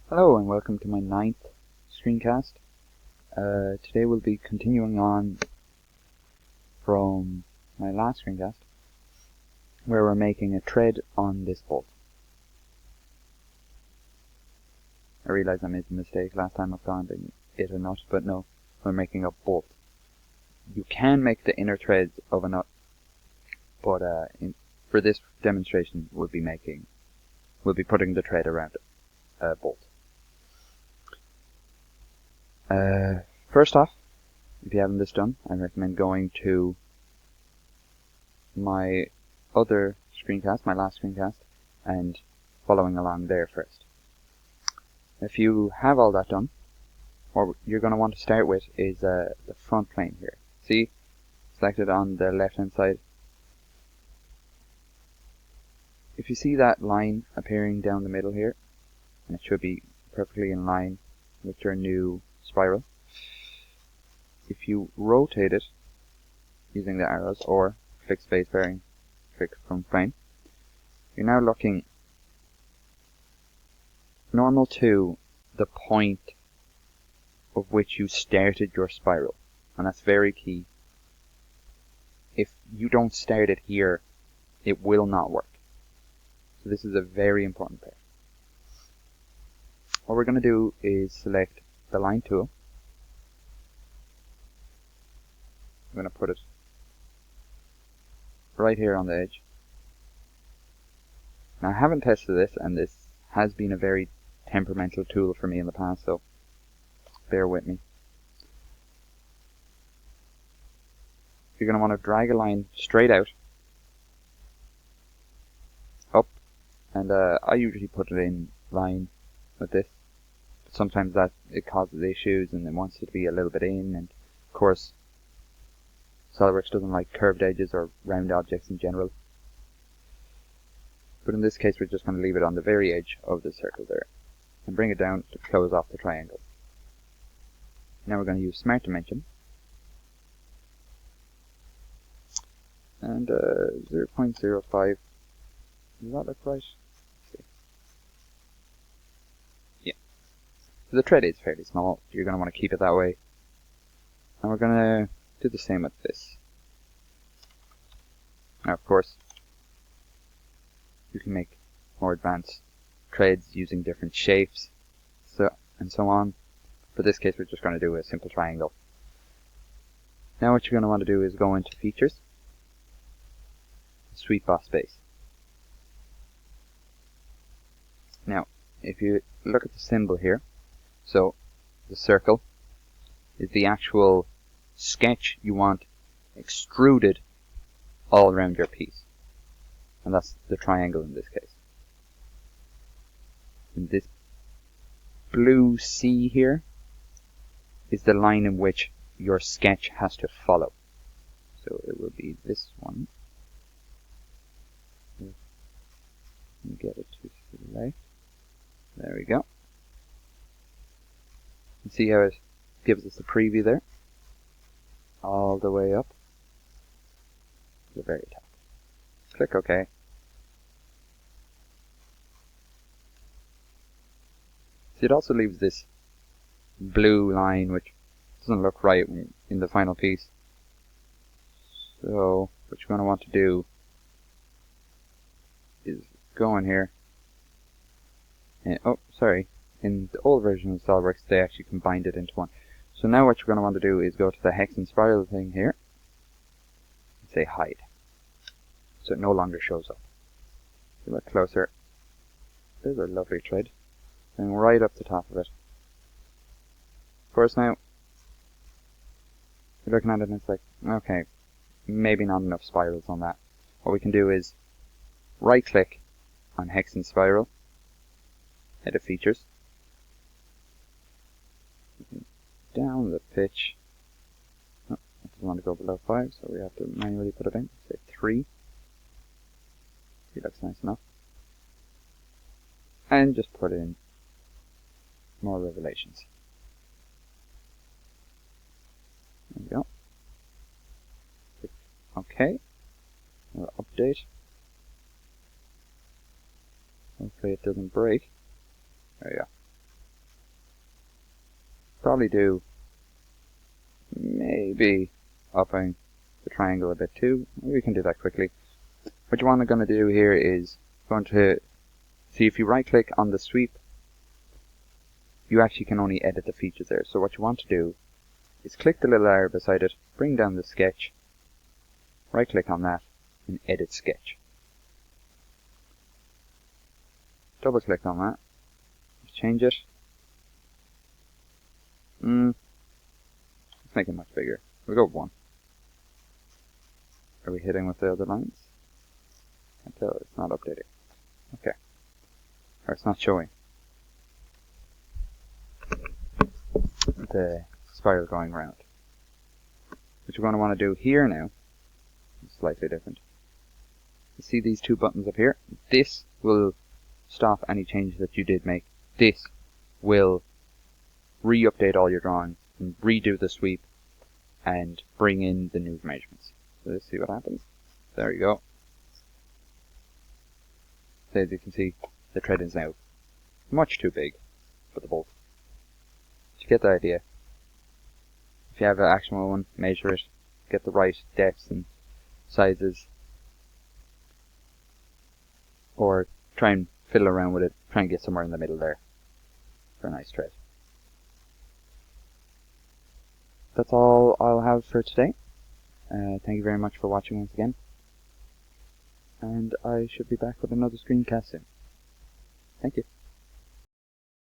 Hello and welcome to my 9th screencast. Today we'll be continuing on from my last screencast where we're making a thread on this bolt. I realised I made a mistake last time. I found it a nut, but no, we're making a bolt. You can make the inner threads of a nut, but for this demonstration we'll be putting the thread around a bolt. First off, if you haven't this done, I recommend going to my other screencast, my last screencast, and following along there first. If you have all that done, what you're going to want to start with is the front plane here. See, selected on the left hand side. If you see that line appearing down the middle here, and it should be perfectly in line with your new spiral, if you rotate it using the arrows or click spacebar and click front plane, you're now looking normal to the point of which you started your spiral, and that's very key. If you don't start it here, it will not work. So this is a very important part. What we're going to do is select the line tool. I'm going to put it right here on the edge. Now I haven't tested this, and this has been a very temperamental tool for me in the past, so bear with me. You're going to want to drag a line straight out, up, and I usually put it in line with this, but sometimes that it causes issues and it wants it to be a little bit in, and of course SolidWorks doesn't like curved edges or round objects in general. But in this case we're just going to leave it on the very edge of the circle there and bring it down to close off the triangle. Now we're going to use Smart Dimension and 0.05. Does that look right? Let's see. Yeah. So the thread is fairly small. You're going to want to keep it that way. And we're going to do the same with this. Now of course you can make more advanced threads using different shapes and so on. For this case we're just going to do a simple triangle. Now what you're going to want to do is go into Features, Sweet Boss Base. Now if you look at the symbol here, so the circle is the actual sketch you want extruded all around your piece, and that's the triangle in this case. And this blue C here is the line in which your sketch has to follow, so it will be this one. Get it to select. There we go. You see how it gives us a preview there, all the way up to the very top. Click OK. See, it also leaves this blue line which doesn't look right in the final piece. So what you're going to want to do is go in here and, oh sorry, in the old version of SolidWorks they actually combined it into one. So now what you're going to want to do is go to the hex and spiral thing here and say hide, so it no longer shows up. A bit closer. There's a lovely thread, and right up the top of it. Of course now you're looking at it and it's like, okay, maybe not enough spirals on that. What we can do is right click on hex and spiral, edit features, down the pitch. Oh, I just want to go below 5, so we have to manually put it in. Say 3. See, looks nice enough. And just put in more revelations. There we go. Click OK. We'll update. Hopefully it doesn't break. There we go. probably do maybe upping the triangle a bit too. We can do that quickly. What you want to do here is going to see if you right click on the sweep, you actually can only edit the features there. So what you want to do is click the little arrow beside it, bring down the sketch, right click on that and edit sketch. Double click on that, change it. Let's make it much bigger. We'll go with 1. Are we hitting with the other lines? Can't tell, it's not updating. Okay. Or it's not showing the spiral going around. What you're going to want to do here now is slightly different. You see these 2 buttons up here? This will stop any changes that you did make. This will re-update all your drawings and redo the sweep and bring in the new measurements. So let's see what happens. There you go. So as you can see, the thread is now much too big for the bolt. You get the idea. If you have an actual one, measure it, get the right depths and sizes, or try and fiddle around with it, try and get somewhere in the middle there for a nice thread. That's all I'll have for today. Thank you very much for watching once again, and I should be back with another screencast soon. Thank you.